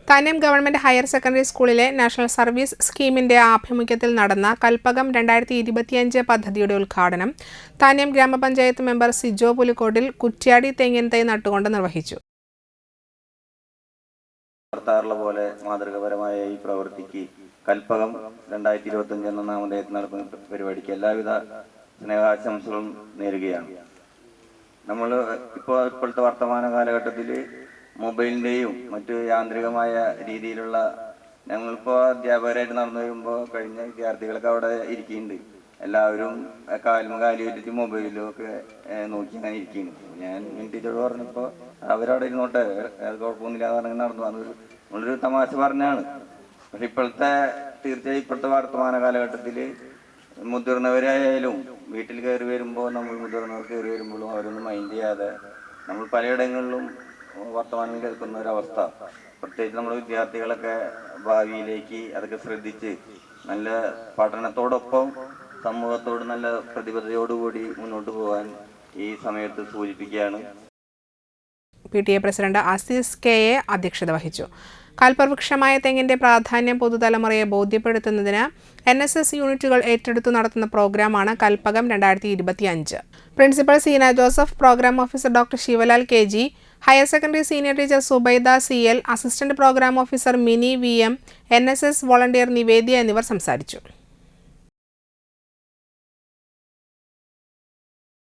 Thanyam government higher secondary സ്കൂളിലെ national service സ്കീമിന്റെ ആഭിമുഖ്യത്തിൽ നടന്ന കൽപ്പകം 2025 പദ്ധതിയുടെ ഉദ്ഘാടനം താന്യം ഗ്രാമപഞ്ചായത്ത് മെമ്പർ സിജോ പുലിക്കോട്ടിൽ കുറ്റ്യാടി തെങ്ങിൻ തൈ നട്ടുകൊണ്ട് നിർവഹിച്ചു. പോലെ മാതൃകപരമായ ഈ പ്രവൃത്തിക്ക് കൽപ്പകം 2025 എന്ന നാമധേയത്തിൽ നടക്കുന്ന പരിപാടിക്ക് എല്ലാവിധ സ്നേഹാശംസകളും നേരുകയാണ്. നമ്മൾ ഇപ്പോഴത്തെ വർത്തമാന കാലഘട്ടത്തിൽ മൊബൈലിൻ്റെയും മറ്റു യാന്ത്രികമായ രീതിയിലുള്ള ഞങ്ങളിപ്പോൾ അധ്യാപകരായിട്ട് നടന്നു വരുമ്പോൾ കഴിഞ്ഞ വിദ്യാർത്ഥികളൊക്കെ അവിടെ ഇരിക്കുന്നുണ്ട്. എല്ലാവരും കാലി വെച്ചിട്ട് മൊബൈലും ഒക്കെ നോക്കി അങ്ങനെ ഇരിക്കുന്നുണ്ട്. ഞാൻ ടീച്ചറോട് പറഞ്ഞപ്പോൾ അവരവിടെ ഇരുന്നോട്ടെ, കുഴപ്പമൊന്നുമില്ല പറഞ്ഞ് നടന്നു വന്നത് നമ്മളൊരു തമാശ പറഞ്ഞാണ്. പക്ഷെ തീർച്ചയായും ഇപ്പോഴത്തെ വർത്തമാന കാലഘട്ടത്തിൽ മുതിർന്നവരായാലും വീട്ടിൽ കയറി വരുമ്പോൾ നമ്മൾ മുതിർന്നവർ കയറി വരുമ്പോഴും അവരൊന്നും മൈൻഡ് ചെയ്യാതെ നമ്മൾ പലയിടങ്ങളിലും വർത്തമാനം കേൾക്കുന്ന ഒരവസ്ഥ. പ്രത്യേകിച്ച് നമ്മുടെ വിദ്യാർത്ഥികളൊക്കെ ഭാവിയിലേക്ക് അതൊക്കെ ശ്രദ്ധിച്ച് നല്ല പഠനത്തോടൊപ്പം സമൂഹത്തോട് നല്ല പ്രതിബദ്ധതയോടുകൂടി മുന്നോട്ട് പോകാൻ ഈ സമയത്ത് സൂചിപ്പിക്കുകയാണ്. PTA പ്രസിഡന്റ് ആസിസ് KA അധ്യക്ഷത വഹിച്ചു. കൽപ്പവൃക്ഷമായ തെങ്ങിന്റെ പ്രാധാന്യം പുതുതലമുറയെ ബോധ്യപ്പെടുത്തുന്നതിന് NSS യൂണിറ്റുകൾ ഏറ്റെടുത്തു നടത്തുന്ന പ്രോഗ്രാമാണ് Kalpakam 2025. Principal Seena Joseph, programme officer doctor Sivalal KG, higher secondary senior teacher Zubaida CL, assistant programme officer Mini VM, NSS volunteer Nivedya എന്നിവർ സംസാരിച്ചു.